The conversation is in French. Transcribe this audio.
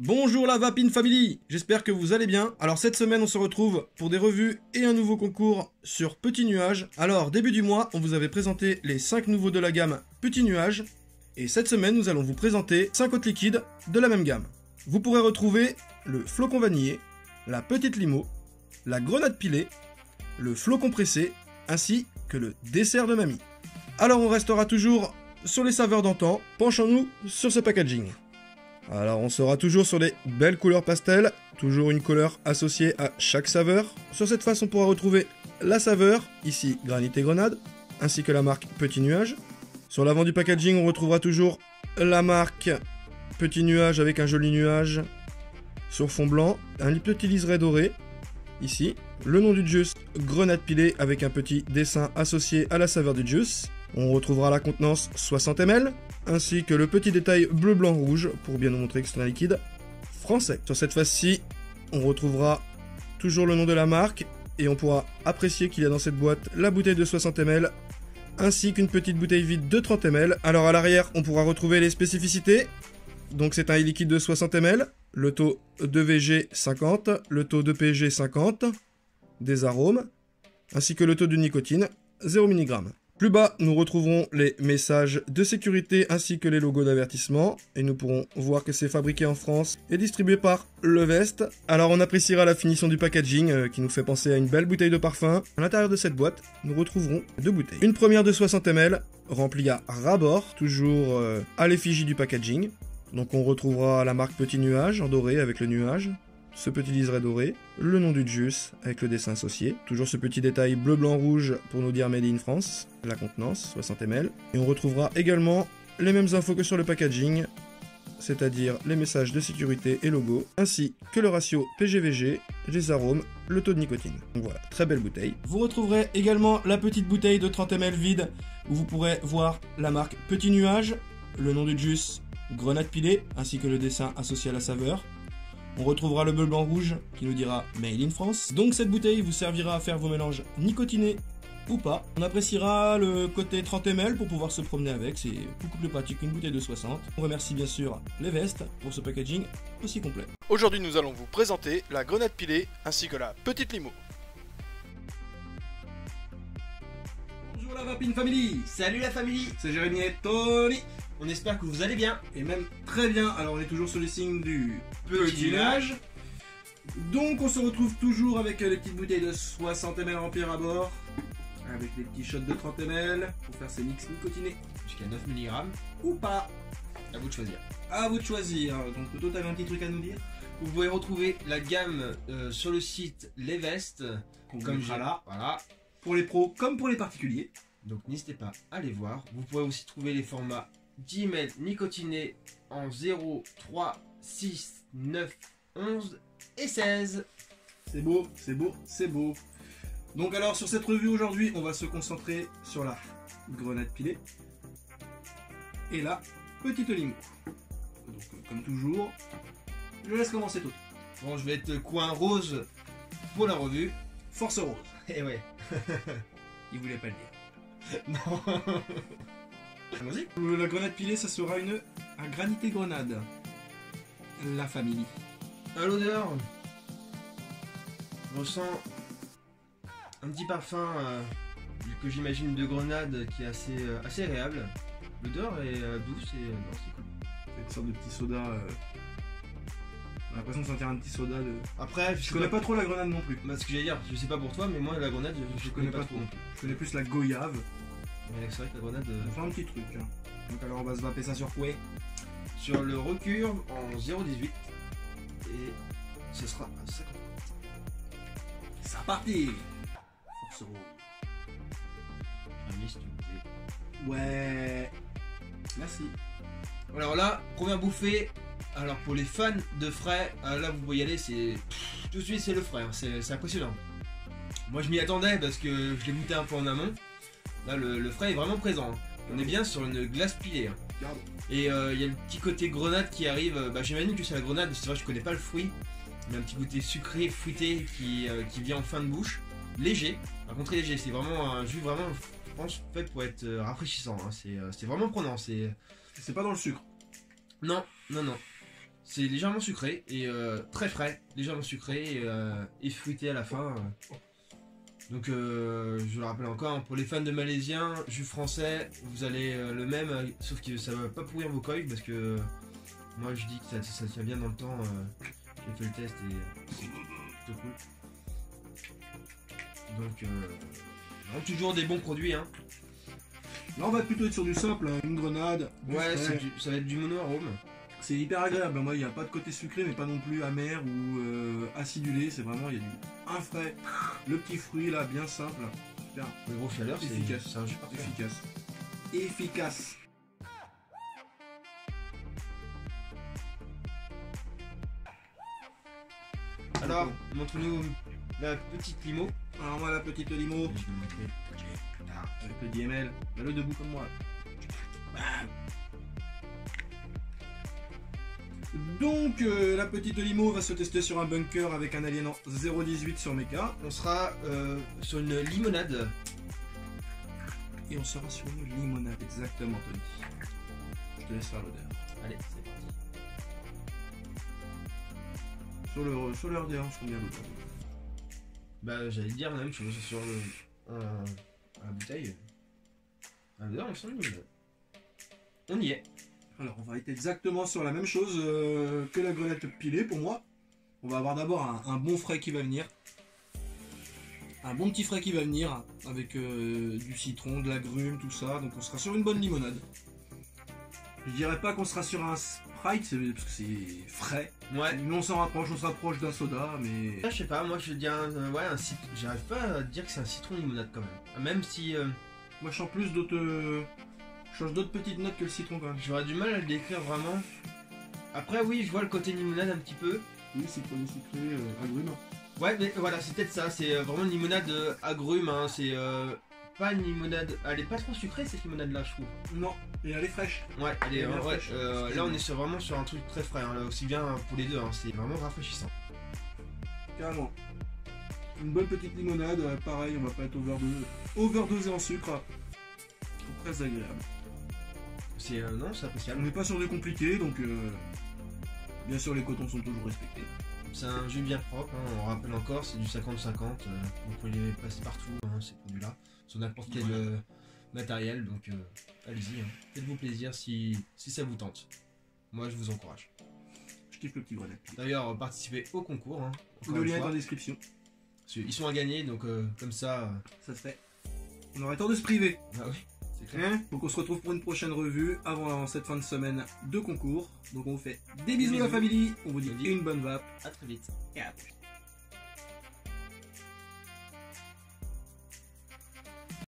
Bonjour la Vapine Family, j'espère que vous allez bien. Alors cette semaine on se retrouve pour des revues et un nouveau concours sur Petit Nuage. Alors début du mois on vous avait présenté les 5 nouveaux de la gamme Petit Nuage. Et cette semaine nous allons vous présenter 5 autres liquides de la même gamme. Vous pourrez retrouver le flocon vanillé, la petite limo, la grenade pilée, le flocon pressé, ainsi que le dessert de mamie. Alors on restera toujours sur les saveurs d'antan, penchons-nous sur ce packaging. Alors on sera toujours sur les belles couleurs pastel, toujours une couleur associée à chaque saveur. Sur cette face on pourra retrouver la saveur, ici granit et grenade, ainsi que la marque Petit Nuage. Sur l'avant du packaging on retrouvera toujours la marque Petit Nuage avec un joli nuage sur fond blanc, un petit liseré doré, ici. Le nom du juice, grenade pilée avec un petit dessin associé à la saveur du juice. On retrouvera la contenance 60 ml, ainsi que le petit détail bleu, blanc, rouge, pour bien nous montrer que c'est un liquide français. Sur cette face-ci, on retrouvera toujours le nom de la marque, et on pourra apprécier qu'il y a dans cette boîte la bouteille de 60 ml, ainsi qu'une petite bouteille vide de 30 ml. Alors à l'arrière, on pourra retrouver les spécificités. Donc c'est un liquide de 60 ml, le taux de VG 50, le taux de PG 50, des arômes, ainsi que le taux de nicotine 0 mg. Plus bas, nous retrouverons les messages de sécurité ainsi que les logos d'avertissement. Et nous pourrons voir que c'est fabriqué en France et distribué par Levest. Alors on appréciera la finition du packaging qui nous fait penser à une belle bouteille de parfum. À l'intérieur de cette boîte, nous retrouverons deux bouteilles. Une première de 60 ml, remplie à ras-bord, toujours à l'effigie du packaging. Donc on retrouvera la marque Petit Nuage en doré avec le nuage. Ce petit liseré doré, le nom du juice avec le dessin associé, toujours ce petit détail bleu, blanc, rouge pour nous dire Made in France, la contenance 60 ml, et on retrouvera également les mêmes infos que sur le packaging, c'est-à-dire les messages de sécurité et logo, ainsi que le ratio PGVG, les arômes, le taux de nicotine. Donc voilà, très belle bouteille. Vous retrouverez également la petite bouteille de 30 ml vide, où vous pourrez voir la marque Petit Nuage, le nom du juice, grenade pilée, ainsi que le dessin associé à la saveur. On retrouvera le bleu blanc rouge qui nous dira Made in France. Donc cette bouteille vous servira à faire vos mélanges nicotinés ou pas. On appréciera le côté 30 ml pour pouvoir se promener avec, c'est beaucoup plus pratique qu'une bouteille de 60. On remercie bien sûr Levest pour ce packaging aussi complet. Aujourd'hui nous allons vous présenter la grenade pilée ainsi que la petite limo. Bonjour la Vapine Family. Salut la famille. C'est Jérémy et Tony. On espère que vous allez bien. Et même très bien. Alors on est toujours sur les signes du Petit Nuage. Donc on se retrouve toujours avec les petites bouteilles de 60 ml remplies à bord, avec les petits shots de 30 ml pour faire ces mix nicotinés. Jusqu'à 9 mg. Ou pas. À vous de choisir. À vous de choisir. Donc Toto, t'avais un petit truc à nous dire? Vous pouvez retrouver la gamme sur le site Levest. Comme là. Voilà. Pour les pros comme pour les particuliers. Donc n'hésitez pas à les voir. Vous pourrez aussi trouver les formats 10 ml nicotinés en 0, 3, 6, 9, 11 et 16. C'est beau, c'est beau, c'est beau. Donc alors sur cette revue aujourd'hui, on va se concentrer sur la grenade pilée et la petite limo. Donc comme toujours, je laisse commencer tout. Bon, je vais être coin rose pour la revue. Force rose. Et ouais. Il voulait pas le dire. Non. Allons-y. La grenade pilée, ça sera une à granité grenade. La famille. À l'odeur, je ressens un petit parfum que j'imagine de grenade qui est assez agréable. L'odeur est douce et c'est cool. C'est une sorte de petit soda. J'ai l'impression de sentir un petit soda de. Après, je connais pas trop la grenade non plus. Bah, ce que j'allais dire, je sais pas pour toi, mais moi la grenade, je connais pas trop non plus. Je connais plus la goyave. Ouais, c'est vrai que la grenade. On fait un petit truc. Hein. Donc alors on va se vaper ça sur quoi? Sur le recurve en 0,18 et ce sera à 50. C'est reparti. Force rose. Ami, si tu me disais. Ouais. Merci. Alors là, première bouffée. Alors pour les fans de frais, là vous pouvez y aller, c'est tout de suite c'est le frais, hein. C'est impressionnant. Moi je m'y attendais parce que je l'ai goûté un peu en amont. Là le frais est vraiment présent. Hein. On est bien sur une glace pilée. Hein. Et il y a le petit côté grenade qui arrive. Bah, j'imagine que c'est la grenade, c'est vrai que je connais pas le fruit. Il y a un petit côté sucré, fruité qui vient en fin de bouche. Léger, par contre très léger, c'est vraiment un jus vraiment, je pense, fait pour être rafraîchissant. Hein. C'est vraiment prenant. C'est pas dans le sucre. Non, non, non. C'est légèrement sucré et très frais, légèrement sucré et fruité à la fin. Donc je le rappelle encore, hein, pour les fans de malaisien, jus français, vous allez le même, sauf que ça va pas pourrir vos coils parce que moi je dis que ça tient bien dans le temps. J'ai fait le test et c'est plutôt cool. Donc toujours des bons produits. Hein. Là on va plutôt être sur du simple, hein, une grenade. Ouais, ça va être du mono-arôme. C'est hyper agréable, moi il n'y a pas de côté sucré mais pas non plus amer ou acidulé, c'est vraiment, il y a un frais, le petit fruit là, bien simple, super. Le gros chaleur, c'est efficace, c'est un jus parfait. Efficace. Alors, montre-nous la petite limo. Alors moi la petite limo, Je vais vous montrer. avec le DML, le debout comme moi. Donc la petite limo va se tester sur un bunker avec un aliénant 0,18 sur Mecha. On sera sur une limonade. Et on sera sur une limonade, exactement Tony. Je te laisse faire l'odeur. Allez, c'est parti. Sur le RDA, on se rend bien l'odeur. Bah, j'allais dire la même chose sur la bouteille. Ah, là, on sent une limonade. On y est. Alors on va être exactement sur la même chose que la grenade pilée pour moi. On va avoir d'abord un bon frais qui va venir. Un bon petit frais qui va venir avec du citron, de l'agrumes, tout ça. Donc on sera sur une bonne limonade. Je dirais pas qu'on sera sur un Sprite parce que c'est frais. Ouais. Mais on se rapproche d'un soda, mais... Je sais pas, moi je dis un citron. J'arrive pas à dire que c'est un citron limonade quand même. Même si Moi je sens plus d'autres... Je change d'autres petites notes que le citron quand même. j'aurais du mal à le décrire vraiment. Après oui, je vois le côté limonade un petit peu. Oui, citronné sucré, agrumes. Ouais, mais voilà, c'est peut-être ça. C'est vraiment une limonade agrume. Hein. C'est pas une limonade. Elle est pas trop sucrée cette limonade là, je trouve. Non, et elle est fraîche. Ouais, elle est Elle est bien ouais, fraîche. là on est vraiment sur un truc très frais. Hein. Aussi bien pour les deux. Hein. C'est vraiment rafraîchissant. Carrément. Une bonne petite limonade, pareil, on va pas être overdosé en sucre. Très agréable. C'est non, c'est On appréciable. n'est pas sur du compliqué, donc bien sûr les cotons sont toujours respectés. C'est un jus bien propre. Hein. On rappelle encore, c'est du 50-50. Vous pouvez les passer partout. Hein, ces produits-là, sur n'importe quel matériel. Donc allez-y. Hein. Faites-vous plaisir si ça vous tente. Moi, je vous encourage. Je kiffe le petit grenade. D'ailleurs, participez au concours. Hein, encore Le une lien est fois. en description. Ils sont à gagner, donc comme ça. Ça se fait. On aurait tort de se priver. Ah oui, c'est clair. Hein, donc on se retrouve pour une prochaine revue avant cette fin de semaine de concours. Donc on vous fait des bisous la famille. On vous dit On dit une bonne vape. À très vite. Et à la prochaine.